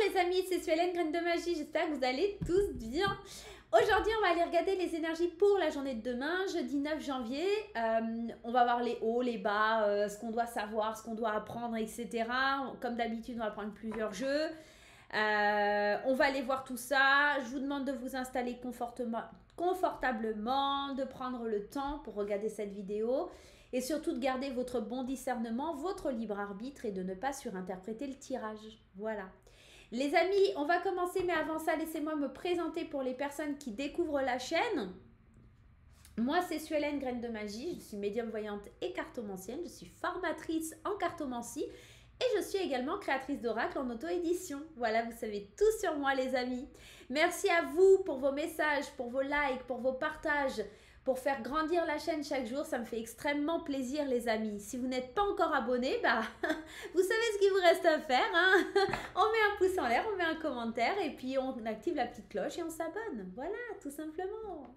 les amis, c'est Suelen, Graine de Magie, j'espère que vous allez tous bien. Aujourd'hui, on va aller regarder les énergies pour la journée de demain, jeudi 9 janvier. On va voir les hauts, les bas, ce qu'on doit savoir, ce qu'on doit apprendre, etc. Comme d'habitude, on va prendre plusieurs jeux. On va aller voir tout ça. Je vous demande de vous installer confortablement, de prendre le temps pour regarder cette vidéo et surtout de garder votre bon discernement, votre libre arbitre et de ne pas surinterpréter le tirage. Voilà. Les amis, on va commencer, mais avant ça, laissez-moi me présenter pour les personnes qui découvrent la chaîne. Moi, c'est Suelen, Graine de Magie. Je suis médium voyante et cartomancienne. Je suis formatrice en cartomancie et je suis également créatrice d'oracle en auto-édition. Voilà, vous savez tout sur moi, les amis. Merci à vous pour vos messages, pour vos likes, pour vos partages, pour faire grandir la chaîne chaque jour. Ça me fait extrêmement plaisir, les amis. Si vous n'êtes pas encore abonné, bah, vous savez ce qu'il vous reste à faire, hein. On met un pouce en l'air, on met un commentaire et puis on active la petite cloche et on s'abonne. Voilà, tout simplement.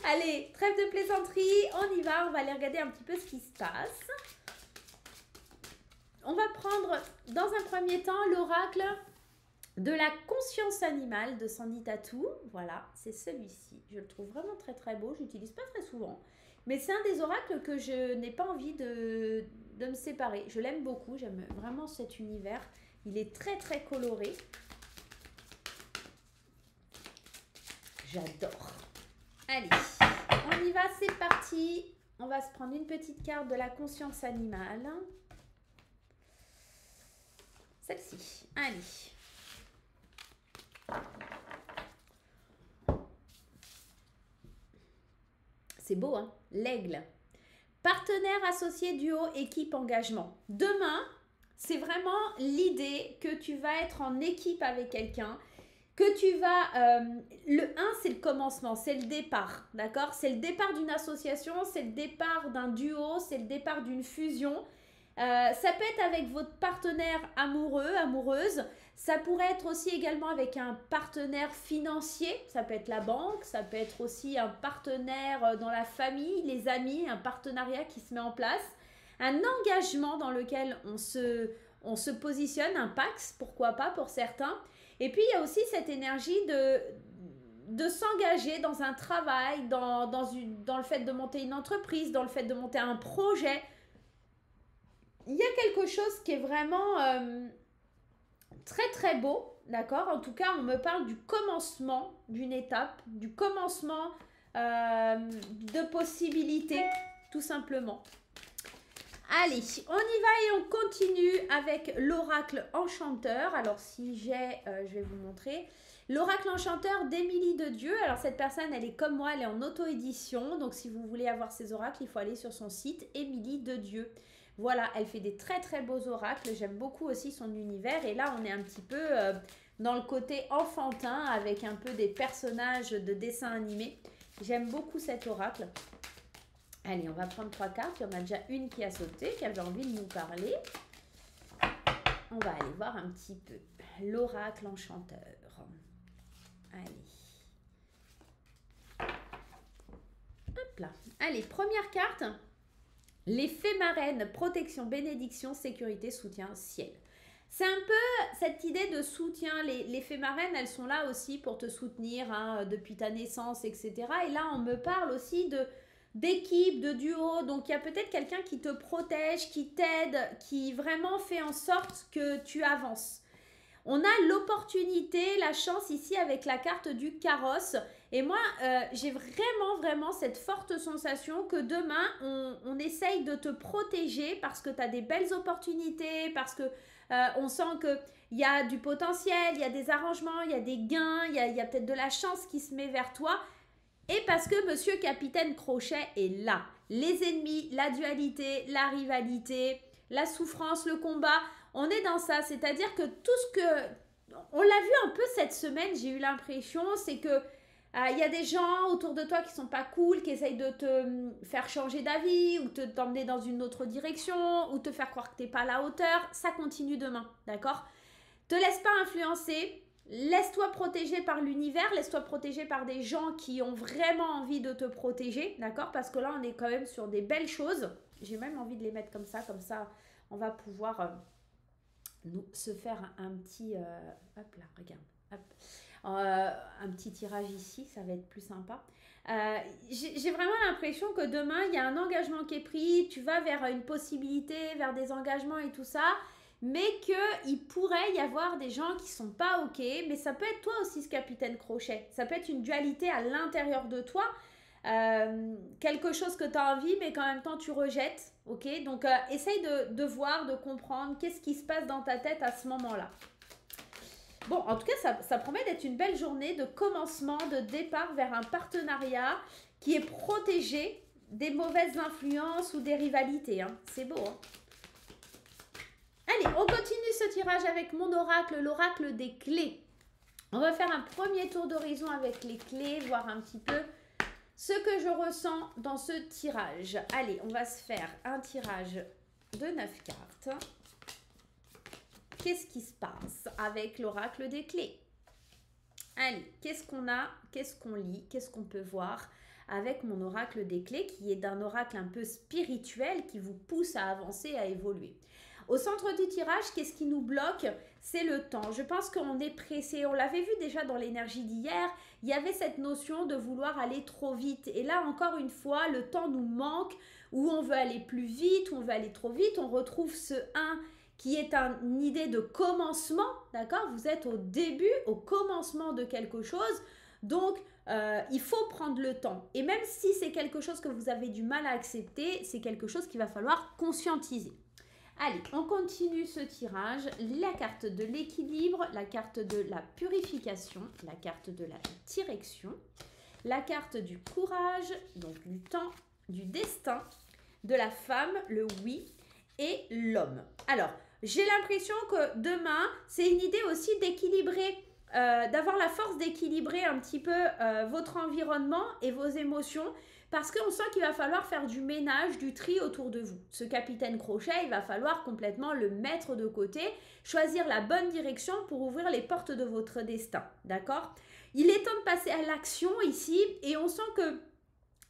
Allez, trêve de plaisanterie, on y va. On va aller regarder un petit peu ce qui se passe. On va prendre dans un premier temps l'oracle de la conscience animale de Sandy Tatou. Voilà, c'est celui-ci. Je le trouve vraiment très très beau. Je l'utilise pas très souvent. Mais c'est un des oracles que je n'ai pas envie de me séparer. Je l'aime beaucoup. J'aime vraiment cet univers. Il est très très coloré. J'adore. Allez, on y va. C'est parti. On va se prendre une petite carte de la conscience animale. Celle-ci. Allez. C'est beau, hein? L'aigle. Partenaire, associé, duo, équipe, engagement. Demain, c'est vraiment l'idée que tu vas être en équipe avec quelqu'un, que tu vas... le 1, c'est le commencement, c'est le départ, d'accord? C'est le départ d'une association, c'est le départ d'un duo, c'est le départ d'une fusion. Ça peut être avec votre partenaire amoureux, amoureuse. Ça pourrait être aussi également avec un partenaire financier. Ça peut être la banque, ça peut être aussi un partenaire dans la famille, les amis, un partenariat qui se met en place. Un engagement dans lequel on se positionne, un Pax, pourquoi pas pour certains. Et puis il y a aussi cette énergie de s'engager dans un travail, dans le fait de monter une entreprise, dans le fait de monter un projet. Il y a quelque chose qui est vraiment très très beau, d'accord? En tout cas, on me parle du commencement d'une étape, du commencement de possibilités, tout simplement. Allez, on y va et on continue avec l'oracle enchanteur. Alors si j'ai, je vais vous montrer. L'oracle enchanteur d'Émilie de Dieu. Alors cette personne, elle est comme moi, elle est en auto-édition. Donc si vous voulez avoir ses oracles, il faut aller sur son site Émilie de Dieu. Voilà, elle fait des très très beaux oracles. J'aime beaucoup aussi son univers. Et là, on est un petit peu dans le côté enfantin avec un peu des personnages de dessins animés. J'aime beaucoup cet oracle. Allez, on va prendre 3 cartes. Il y en a déjà une qui a sauté, qui avait envie de nous parler. On va aller voir un petit peu l'oracle enchanteur. Allez. Hop là. Allez, première carte. Les fées marraines, protection, bénédiction, sécurité, soutien, ciel. C'est un peu cette idée de soutien. Les fées marraines, elles sont là aussi pour te soutenir hein, depuis ta naissance, etc. Et là, on me parle aussi d'équipe, de duo. Donc, il y a peut-être quelqu'un qui te protège, qui t'aide, qui vraiment fait en sorte que tu avances. On a l'opportunité, la chance ici avec la carte du carrosse. Et moi, j'ai vraiment cette forte sensation que demain, on essaye de te protéger parce que tu as des belles opportunités, parce que on sent qu'il y a du potentiel, il y a des arrangements, il y a des gains, il y a peut-être de la chance qui se met vers toi. Et parce que Monsieur Capitaine Crochet est là. Les ennemis, la dualité, la rivalité, la souffrance, le combat... On est dans ça, c'est-à-dire que tout ce que... On l'a vu un peu cette semaine, j'ai eu l'impression, c'est que y a des gens autour de toi qui sont pas cool, qui essayent de te faire changer d'avis ou t'emmener dans une autre direction ou te faire croire que t'es pas à la hauteur. Ça continue demain, d'accord? Te laisse pas influencer, laisse-toi protéger par l'univers, laisse-toi protéger par des gens qui ont vraiment envie de te protéger, d'accord? Parce que là, on est quand même sur des belles choses. J'ai même envie de les mettre comme ça on va pouvoir... se faire un petit... hop là, regarde. Hop. Un petit tirage ici, ça va être plus sympa. J'ai vraiment l'impression que demain, il y a un engagement qui est pris, tu vas vers une possibilité, vers des engagements et tout ça, mais qu'il pourrait y avoir des gens qui sont pas OK, mais ça peut être toi aussi ce capitaine Crochet. Ça peut être une dualité à l'intérieur de toi, quelque chose que tu as envie, mais qu'en même temps tu rejettes. OK, donc essaye de voir, de comprendre qu'est-ce qui se passe dans ta tête à ce moment-là. Bon, en tout cas, ça promet d'être une belle journée de commencement, de départ vers un partenariat qui est protégé des mauvaises influences ou des rivalités. Hein. C'est beau. Hein. Allez, on continue ce tirage avec mon oracle, l'oracle des clés. On va faire un premier tour d'horizon avec les clés, voir un petit peu ce que je ressens dans ce tirage. Allez, on va se faire un tirage de 9 cartes. Qu'est-ce qui se passe avec l'oracle des clés? Allez, qu'est-ce qu'on a? Qu'est-ce qu'on lit? Qu'est-ce qu'on peut voir avec mon oracle des clés qui est d'un oracle un peu spirituel qui vous pousse à avancer, à évoluer? Au centre du tirage, qu'est-ce qui nous bloque? C'est le temps. Je pense qu'on est pressé. On l'avait vu déjà dans l'énergie d'hier. Il y avait cette notion de vouloir aller trop vite. Et là, encore une fois, le temps nous manque, où on veut aller plus vite, où on veut aller trop vite. On retrouve ce 1 qui est une idée de commencement, d'accord? Vous êtes au début, au commencement de quelque chose, donc il faut prendre le temps. Et même si c'est quelque chose que vous avez du mal à accepter, c'est quelque chose qu'il va falloir conscientiser. Allez, on continue ce tirage. La carte de l'équilibre, la carte de la purification, la carte de la direction, la carte du courage, donc du temps, du destin, de la femme, le oui, et l'homme. Alors, j'ai l'impression que demain, c'est une idée aussi d'équilibrer, d'avoir la force d'équilibrer un petit peu votre environnement et vos émotions, parce qu'on sent qu'il va falloir faire du ménage, du tri autour de vous. Ce capitaine Crochet, il va falloir complètement le mettre de côté, choisir la bonne direction pour ouvrir les portes de votre destin, d'accord? Il est temps de passer à l'action ici, et on sent que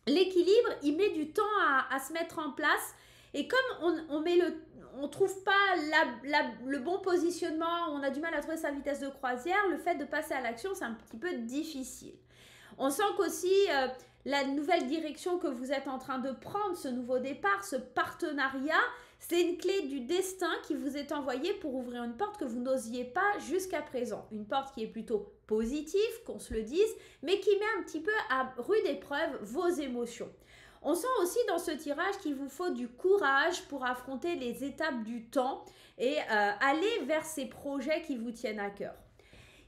l'équilibre, il met du temps à se mettre en place. Et comme on trouve pas le bon positionnement, on a du mal à trouver sa vitesse de croisière, le fait de passer à l'action, c'est un petit peu difficile. On sent qu'aussi la nouvelle direction que vous êtes en train de prendre, ce nouveau départ, ce partenariat, c'est une clé du destin qui vous est envoyée pour ouvrir une porte que vous n'osiez pas jusqu'à présent. Une porte qui est plutôt positive, qu'on se le dise, mais qui met un petit peu à rude épreuve vos émotions. On sent aussi dans ce tirage qu'il vous faut du courage pour affronter les étapes du temps et aller vers ces projets qui vous tiennent à cœur.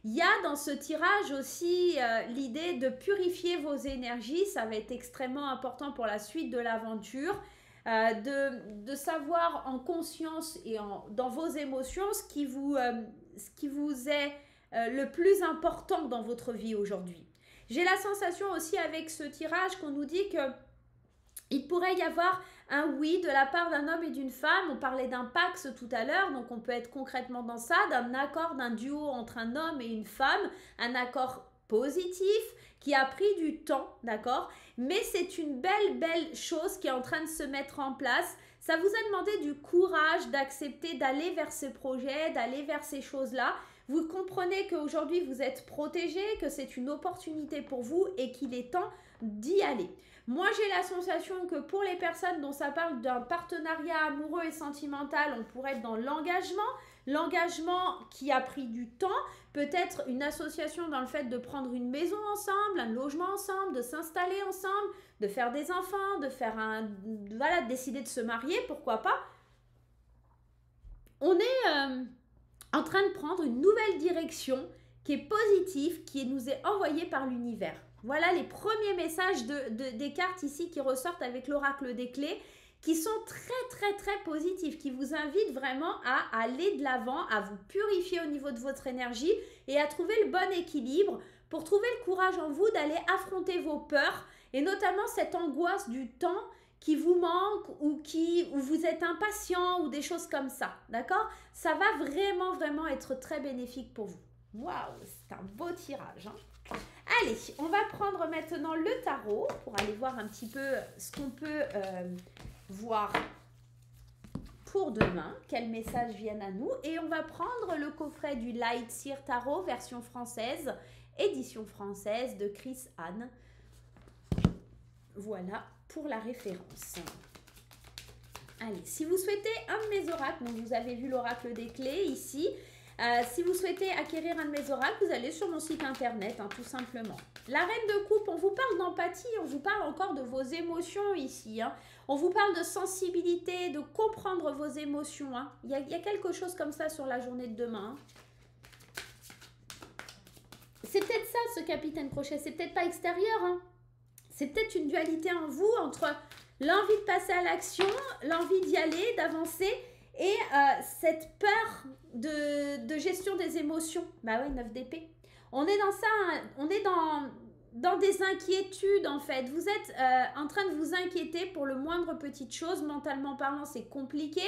Il y a dans ce tirage aussi l'idée de purifier vos énergies. Ça va être extrêmement important pour la suite de l'aventure. De savoir en conscience et dans vos émotions ce qui vous est le plus important dans votre vie aujourd'hui. J'ai la sensation aussi avec ce tirage qu'on nous dit que il pourrait y avoir un oui de la part d'un homme et d'une femme. On parlait d'un pax tout à l'heure, donc on peut être concrètement dans ça, d'un accord, d'un duo entre un homme et une femme, un accord positif qui a pris du temps, d'accord? Mais c'est une belle chose qui est en train de se mettre en place. Ça vous a demandé du courage d'accepter d'aller vers ces projets, d'aller vers ces choses-là. Vous comprenez qu'aujourd'hui vous êtes protégé, que c'est une opportunité pour vous et qu'il est temps d'y aller. Moi, j'ai la sensation que pour les personnes dont ça parle d'un partenariat amoureux et sentimental, on pourrait être dans l'engagement qui a pris du temps, peut-être une association dans le fait de prendre une maison ensemble, un logement ensemble, de s'installer ensemble, de faire des enfants, de faire voilà, décider de se marier, pourquoi pas. On est en train de prendre une nouvelle direction qui est positive, qui nous est envoyée par l'univers. Voilà les premiers messages des cartes ici qui ressortent avec l'oracle des clés, qui sont très positifs, qui vous invitent vraiment à aller de l'avant, à vous purifier au niveau de votre énergie et à trouver le bon équilibre pour trouver le courage en vous d'aller affronter vos peurs et notamment cette angoisse du temps qui vous manque ou où vous êtes impatient ou des choses comme ça, d'accord? Ça va vraiment être très bénéfique pour vous. Waouh, c'est un beau tirage, hein? Allez, on va prendre maintenant le tarot pour aller voir un petit peu ce qu'on peut voir pour demain, quels messages viennent à nous. Et on va prendre le coffret du Light Seer Tarot, version française, édition française de Chris Anne. Voilà pour la référence. Allez, si vous souhaitez un de mes oracles, donc vous avez vu l'oracle des clés ici. Si vous souhaitez acquérir un de mes oracles, vous allez sur mon site internet, hein, tout simplement. La reine de coupe, on vous parle d'empathie, on vous parle encore de vos émotions ici. Hein. On vous parle de sensibilité, de comprendre vos émotions. Hein. Il y a quelque chose comme ça sur la journée de demain. Hein. C'est peut-être ça, ce capitaine Crochet. C'est peut-être pas extérieur. Hein. C'est peut-être une dualité en vous entre l'envie de passer à l'action, l'envie d'y aller, d'avancer et cette peur de gestion des émotions. Bah ouais, 9 d'épée. On est dans ça, hein, on est dans des inquiétudes en fait. Vous êtes en train de vous inquiéter pour le moindre petite chose. Mentalement parlant, c'est compliqué.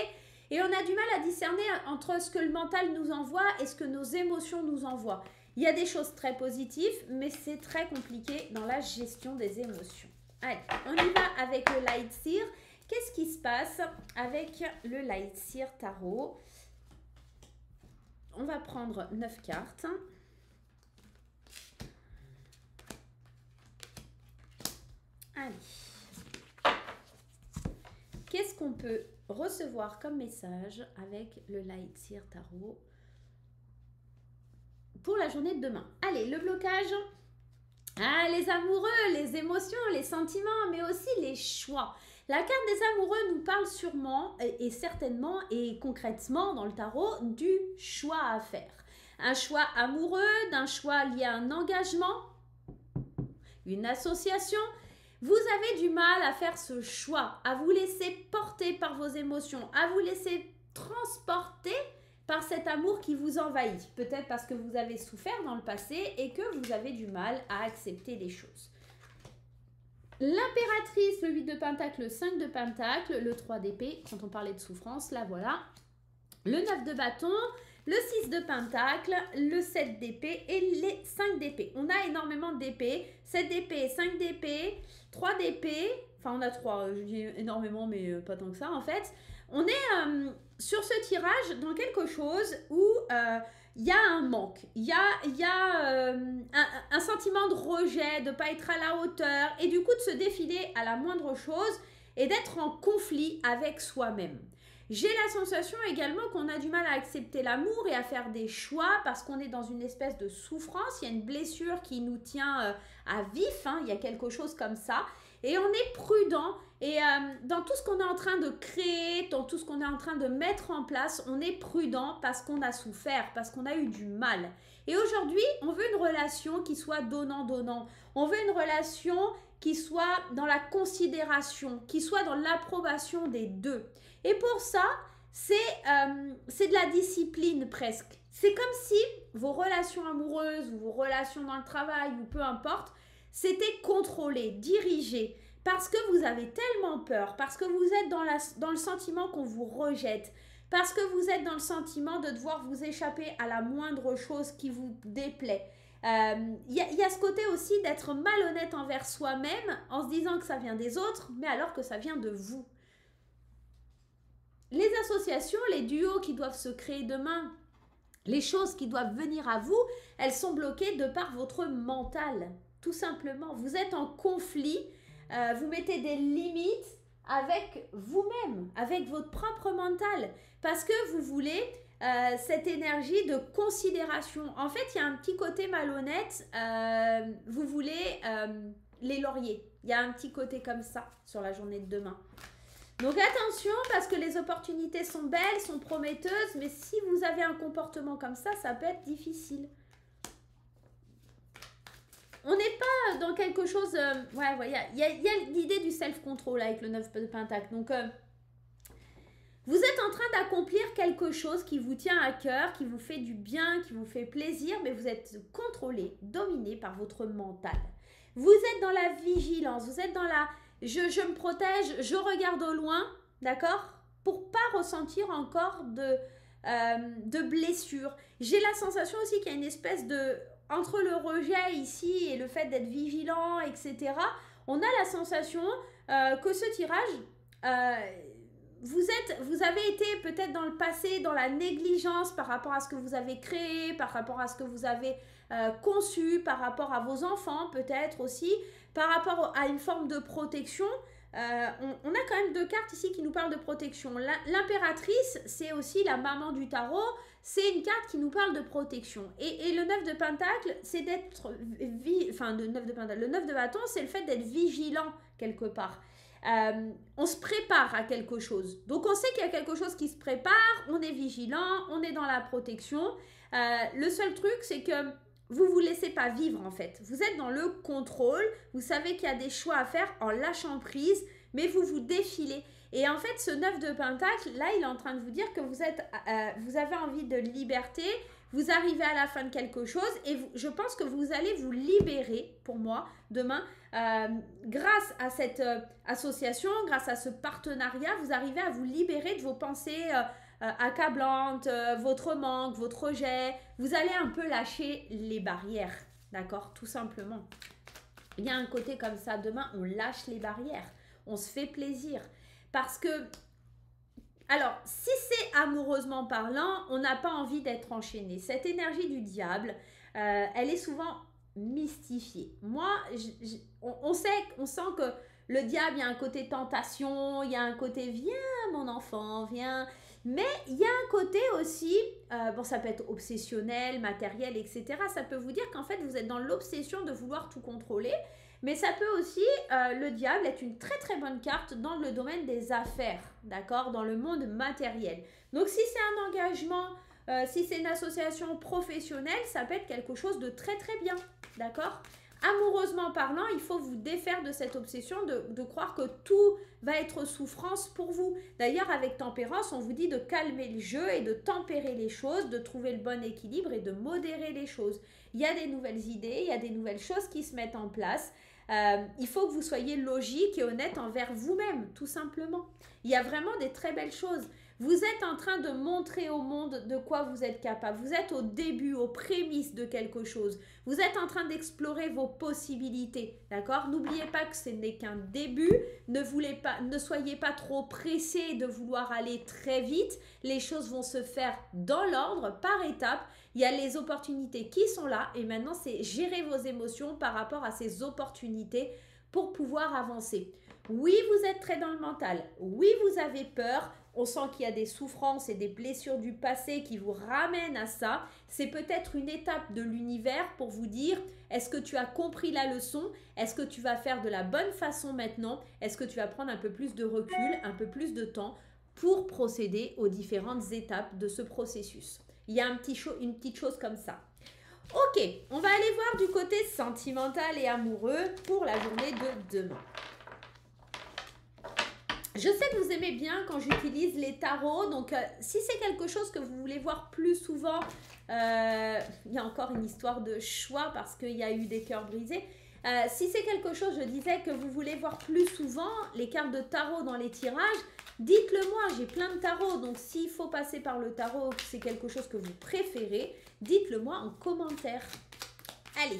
Et on a du mal à discerner entre ce que le mental nous envoie et ce que nos émotions nous envoient. Il y a des choses très positives, mais c'est très compliqué dans la gestion des émotions. Allez, on y va avec le Light Seer. Qu'est-ce qui se passe avec le Light Seer Tarot? On va prendre 9 cartes. Allez. Qu'est-ce qu'on peut recevoir comme message avec le Light Seer Tarot pour la journée de demain? Allez, le blocage. Ah, les amoureux, les émotions, les sentiments, mais aussi les choix. La carte des amoureux nous parle sûrement et certainement et concrètement dans le tarot du choix à faire. Un choix amoureux, d'un choix lié à un engagement, une association. Vous avez du mal à faire ce choix, à vous laisser porter par vos émotions, à vous laisser transporter par cet amour qui vous envahit. Peut-être parce que vous avez souffert dans le passé et que vous avez du mal à accepter les choses. L'impératrice, le 8 de Pentacle, le 5 de Pentacle, le 3 d'épée, quand on parlait de souffrance, là voilà. Le 9 de bâton, le 6 de Pentacle, le 7 d'épée et les 5 d'épée. On a énormément d'épées, 7 d'épée, 5 d'épée, 3 d'épée, enfin on a 3, je dis énormément mais pas tant que ça en fait. On est sur ce tirage dans quelque chose où il y a un manque, il y a un sentiment de rejet, de ne pas être à la hauteur et du coup de se défiler à la moindre chose et d'être en conflit avec soi-même. J'ai la sensation également qu'on a du mal à accepter l'amour et à faire des choix parce qu'on est dans une espèce de souffrance, il y a une blessure qui nous tient à vif, hein, il y a quelque chose comme ça. Et on est prudent et dans tout ce qu'on est en train de créer, dans tout ce qu'on est en train de mettre en place, on est prudent parce qu'on a souffert, parce qu'on a eu du mal. Et aujourd'hui, on veut une relation qui soit donnant-donnant. On veut une relation qui soit dans la considération, qui soit dans l'approbation des deux. Et pour ça, c'est de la discipline presque. C'est comme si vos relations amoureuses ou vos relations dans le travail ou peu importe, c'était contrôlé, dirigé, parce que vous avez tellement peur, parce que vous êtes dans le sentiment qu'on vous rejette, parce que vous êtes dans le sentiment de devoir vous échapper à la moindre chose qui vous déplaît. Y a ce côté aussi d'être malhonnête envers soi-même en se disant que ça vient des autres, mais alors que ça vient de vous. Les associations, les duos qui doivent se créer demain, les choses qui doivent venir à vous, elles sont bloquées de par votre mental. Tout simplement, vous êtes en conflit, vous mettez des limites avec vous-même, avec votre propre mental, parce que vous voulez cette énergie de considération. En fait, il y a un petit côté malhonnête, vous voulez les lauriers. Il y a un petit côté comme ça sur la journée de demain. Donc attention, parce que les opportunités sont belles, sont prometteuses, mais si vous avez un comportement comme ça peut être difficile. On n'est pas dans quelque chose... il y a l'idée du self-control avec le 9 de Pentacle. Donc, vous êtes en train d'accomplir quelque chose qui vous tient à cœur, qui vous fait du bien, qui vous fait plaisir, mais vous êtes contrôlé, dominé par votre mental. Vous êtes dans la vigilance, vous êtes dans la... Je me protège, je regarde au loin, d'accord? Pour pas ressentir encore de blessure. J'ai la sensation aussi qu'il y a une espèce de... Entre le rejet ici et le fait d'être vigilant, etc., on a la sensation que ce tirage, vous avez été peut-être dans le passé dans la négligence par rapport à ce que vous avez créé, par rapport à ce que vous avez conçu, par rapport à vos enfants peut-être aussi, par rapport à une forme de protection. On a quand même deux cartes ici qui nous parlent de protection. L'impératrice, c'est aussi la maman du tarot, c'est une carte qui nous parle de protection. Et le 9 de Pentacle, c'est d'être... le 9 de bâton, c'est le fait d'être vigilant quelque part. On se prépare à quelque chose. Donc on sait qu'il y a quelque chose qui se prépare, on est vigilant, on est dans la protection. Le seul truc, c'est que vous ne vous laissez pas vivre en fait. Vous êtes dans le contrôle, vous savez qu'il y a des choix à faire en lâchant prise, mais vous vous défilez. Et en fait, ce 9 de Pentacle, là, il est en train de vous dire que vous avez envie de liberté, vous arrivez à la fin de quelque chose et je pense que vous allez vous libérer, pour moi, demain, grâce à cette association, grâce à ce partenariat, vous arrivez à vous libérer de vos pensées accablantes, votre manque, votre rejet. Vous allez un peu lâcher les barrières, d'accord? Tout simplement. Il y a un côté comme ça, demain, on lâche les barrières, on se fait plaisir. Parce que, alors, si c'est amoureusement parlant, on n'a pas envie d'être enchaîné. Cette énergie du diable, elle est souvent mystifiée. Moi, on sent que le diable, il y a un côté tentation, il y a un côté viens mon enfant, viens. Mais il y a un côté aussi, bon ça peut être obsessionnel, matériel, etc. Ça peut vous dire qu'en fait vous êtes dans l'obsession de vouloir tout contrôler. Mais ça peut aussi, le diable, être une très très bonne carte dans le domaine des affaires, d'accord? Dans le monde matériel. Donc si c'est un engagement, si c'est une association professionnelle, ça peut être quelque chose de très très bien, d'accord? Amoureusement parlant, il faut vous défaire de cette obsession de croire que tout va être souffrance pour vous. D'ailleurs, avec tempérance, on vous dit de calmer le jeu et de tempérer les choses, de trouver le bon équilibre et de modérer les choses. Il y a des nouvelles idées, il y a des nouvelles choses qui se mettent en place. Il faut que vous soyez logique et honnête envers vous-même, tout simplement. Il y a vraiment des très belles choses. Vous êtes en train de montrer au monde de quoi vous êtes capable. Vous êtes au début, aux prémices de quelque chose. Vous êtes en train d'explorer vos possibilités, d'accord? N'oubliez pas que ce n'est qu'un début. Ne soyez pas trop pressé de vouloir aller très vite. Les choses vont se faire dans l'ordre, par étapes. Il y a les opportunités qui sont là et maintenant c'est gérer vos émotions par rapport à ces opportunités pour pouvoir avancer. Oui, vous êtes très dans le mental. Oui, vous avez peur. On sent qu'il y a des souffrances et des blessures du passé qui vous ramènent à ça. C'est peut-être une étape de l'univers pour vous dire, est-ce que tu as compris la leçon? Est-ce que tu vas faire de la bonne façon maintenant? Est-ce que tu vas prendre un peu plus de recul, un peu plus de temps pour procéder aux différentes étapes de ce processus? Il y a une petite chose comme ça. Ok, on va aller voir du côté sentimental et amoureux pour la journée de demain. Je sais que vous aimez bien quand j'utilise les tarots, donc si c'est quelque chose que vous voulez voir plus souvent, il y a encore une histoire de choix parce qu'il y a eu des cœurs brisés. Si c'est quelque chose, je disais, que vous voulez voir plus souvent, les cartes de tarot dans les tirages, dites-le moi, j'ai plein de tarots, donc s'il faut passer par le tarot, c'est quelque chose que vous préférez, dites-le moi en commentaire. Allez,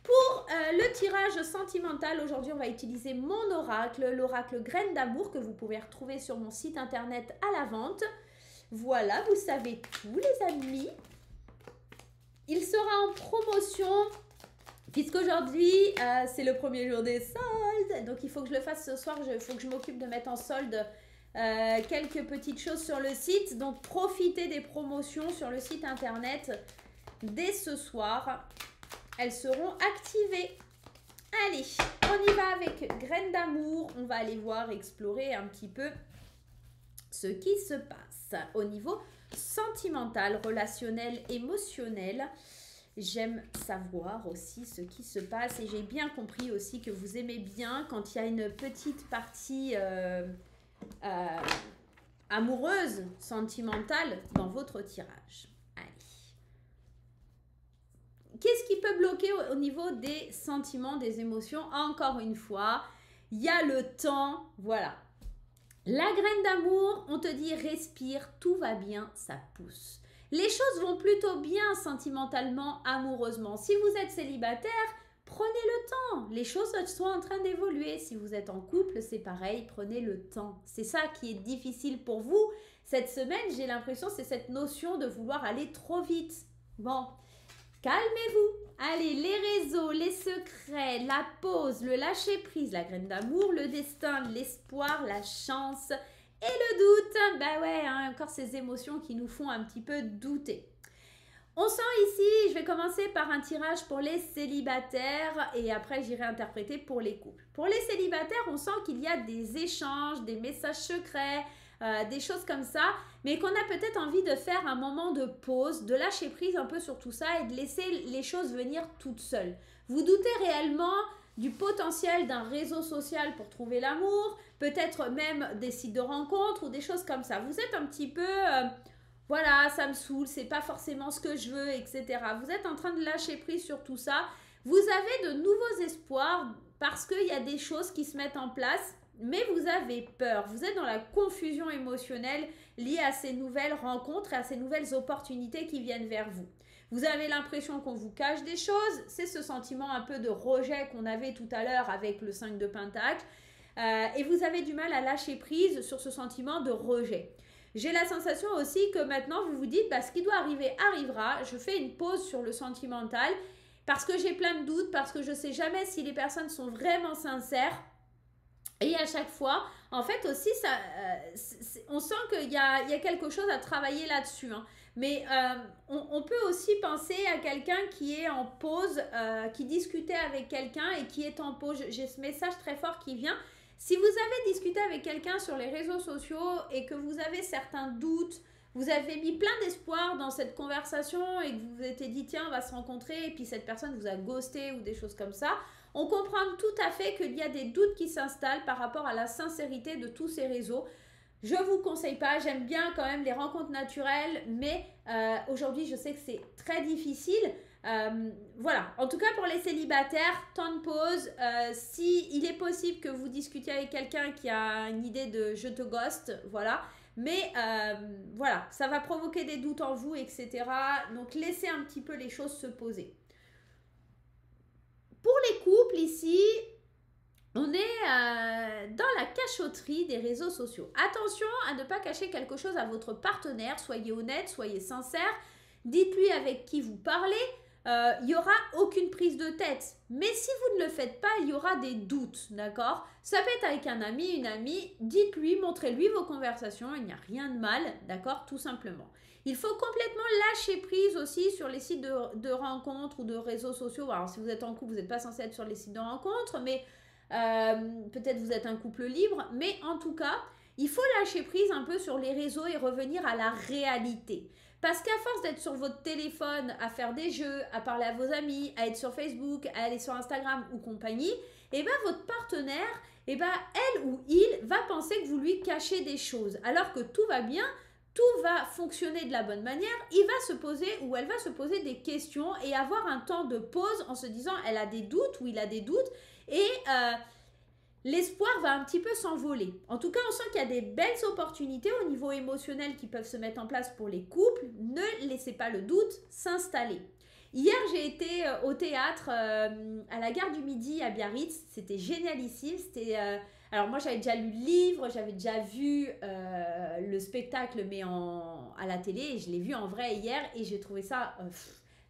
pour le tirage sentimental, aujourd'hui on va utiliser mon oracle, l'oracle Graine d'amour que vous pouvez retrouver sur mon site internet à la vente. Voilà, vous savez tout les amis. Il sera en promotion puisqu'aujourd'hui c'est le premier jour des soldes, donc il faut que je le fasse ce soir, il faut que je m'occupe de mettre en solde quelques petites choses sur le site. Donc profitez des promotions sur le site internet dès ce soir. Elles seront activées. Allez, on y va avec Graine d'amour. On va aller voir, explorer un petit peu ce qui se passe au niveau sentimental, relationnel, émotionnel. J'aime savoir aussi ce qui se passe et j'ai bien compris aussi que vous aimez bien quand il y a une petite partie amoureuse, sentimentale dans votre tirage. Qu'est-ce qui peut bloquer au niveau des sentiments, des émotions? Encore une fois, il y a le temps, voilà. La graine d'amour, on te dit respire, tout va bien, ça pousse. Les choses vont plutôt bien sentimentalement, amoureusement. Si vous êtes célibataire, Prenez le temps. Les choses sont en train d'évoluer. Si vous êtes en couple, c'est pareil. Prenez le temps. C'est ça qui est difficile pour vous. Cette semaine, j'ai l'impression, c'est cette notion de vouloir aller trop vite. Bon, calmez-vous. Allez, les réseaux, les secrets, la pause, le lâcher-prise, la graine d'amour, le destin, l'espoir, la chance et le doute. Bah ouais, hein, encore ces émotions qui nous font un petit peu douter. On sent ici, je vais commencer par un tirage pour les célibataires et après j'irai interpréter pour les couples. Pour les célibataires, on sent qu'il y a des échanges, des messages secrets, des choses comme ça, mais qu'on a peut-être envie de faire un moment de pause, de lâcher prise un peu sur tout ça et de laisser les choses venir toutes seules. Vous doutez réellement du potentiel d'un réseau social pour trouver l'amour, peut-être même des sites de rencontres ou des choses comme ça. Vous êtes un petit peu... voilà, ça me saoule, c'est pas forcément ce que je veux, etc. Vous êtes en train de lâcher prise sur tout ça. Vous avez de nouveaux espoirs parce qu'il y a des choses qui se mettent en place, mais vous avez peur. Vous êtes dans la confusion émotionnelle liée à ces nouvelles rencontres et à ces nouvelles opportunités qui viennent vers vous. Vous avez l'impression qu'on vous cache des choses. C'est ce sentiment un peu de rejet qu'on avait tout à l'heure avec le 5 de Pentacle. Et vous avez du mal à lâcher prise sur ce sentiment de rejet. J'ai la sensation aussi que maintenant vous vous dites bah, ce qui doit arriver arrivera, je fais une pause sur le sentimental parce que j'ai plein de doutes, parce que je ne sais jamais si les personnes sont vraiment sincères et à chaque fois, en fait aussi, ça, on sent qu'il y a quelque chose à travailler là-dessus. Hein. Mais on peut aussi penser à quelqu'un qui est en pause, qui discutait avec quelqu'un et qui est en pause. J'ai ce message très fort qui vient. Si vous avez discuté avec quelqu'un sur les réseaux sociaux et que vous avez certains doutes, vous avez mis plein d'espoir dans cette conversation et que vous vous êtes dit tiens on va se rencontrer et puis cette personne vous a ghosté ou des choses comme ça, on comprend tout à fait qu'il y a des doutes qui s'installent par rapport à la sincérité de tous ces réseaux. Je ne vous conseille pas, j'aime bien quand même les rencontres naturelles, mais aujourd'hui je sais que c'est très difficile. Voilà, en tout cas pour les célibataires, temps de pause. Si il est possible que vous discutiez avec quelqu'un qui a une idée de je te ghost, voilà. Mais voilà, ça va provoquer des doutes en vous, etc. Donc laissez un petit peu les choses se poser. Pour les couples ici, on est dans la cachotterie des réseaux sociaux. Attention à ne pas cacher quelque chose à votre partenaire. Soyez honnête, soyez sincère. Dites-lui avec qui vous parlez. Il n'y aura aucune prise de tête. Mais si vous ne le faites pas, il y aura des doutes, d'accord? Ça peut être avec un ami, une amie. Dites-lui, montrez-lui vos conversations. Il n'y a rien de mal, d'accord? Tout simplement. Il faut complètement lâcher prise aussi sur les sites de rencontres ou de réseaux sociaux. Alors, si vous êtes en couple, vous n'êtes pas censé être sur les sites de rencontres, mais peut-être vous êtes un couple libre. Mais en tout cas, il faut lâcher prise un peu sur les réseaux et revenir à la réalité. Parce qu'à force d'être sur votre téléphone, à faire des jeux, à parler à vos amis, à être sur Facebook, à aller sur Instagram ou compagnie, et bien votre partenaire, et ben elle ou il va penser que vous lui cachez des choses. Alors que tout va bien, tout va fonctionner de la bonne manière, il va se poser ou elle va se poser des questions et avoir un temps de pause en se disant elle a des doutes ou il a des doutes et l'espoir va un petit peu s'envoler. En tout cas, on sent qu'il y a des belles opportunités au niveau émotionnel qui peuvent se mettre en place pour les couples. Ne laissez pas le doute s'installer. Hier, j'ai été au théâtre à la gare du Midi à Biarritz. C'était génialissime. Alors moi, j'avais déjà lu le livre, j'avais déjà vu le spectacle, mais à la télé. Et je l'ai vu en vrai hier et j'ai trouvé ça,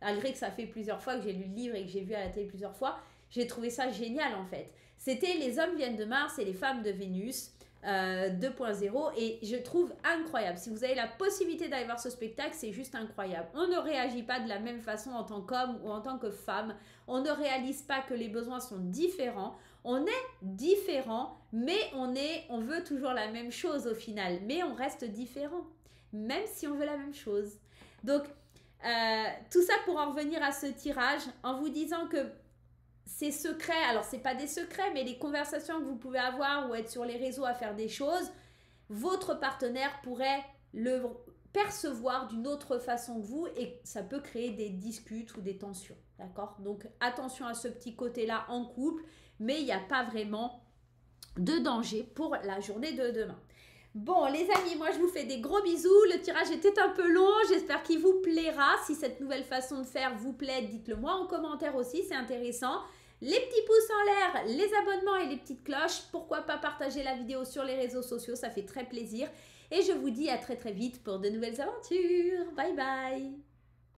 malgré que ça fait plusieurs fois que j'ai lu le livre et que j'ai vu à la télé plusieurs fois, j'ai trouvé ça génial en fait. C'était Les hommes viennent de Mars et les femmes de Vénus 2.0 et je trouve incroyable. Si vous avez la possibilité d'aller voir ce spectacle, c'est juste incroyable. On ne réagit pas de la même façon en tant qu'homme ou en tant que femme. On ne réalise pas que les besoins sont différents. On est différent, mais on veut toujours la même chose au final. Mais on reste différent, même si on veut la même chose. Donc, tout ça pour en revenir à ce tirage, en vous disant que ces secrets, alors c'est pas des secrets, mais les conversations que vous pouvez avoir ou être sur les réseaux à faire des choses, votre partenaire pourrait le percevoir d'une autre façon que vous et ça peut créer des disputes ou des tensions, d'accord? Donc attention à ce petit côté-là en couple, mais il n'y a pas vraiment de danger pour la journée de demain. Bon les amis, moi je vous fais des gros bisous, le tirage était un peu long, j'espère qu'il vous plaira. Si cette nouvelle façon de faire vous plaît, dites-le moi en commentaire aussi, c'est intéressant. les petits pouces en l'air, les abonnements et les petites cloches. Pourquoi pas partager la vidéo sur les réseaux sociaux, ça fait très plaisir. Et je vous dis à très très vite pour de nouvelles aventures. Bye bye.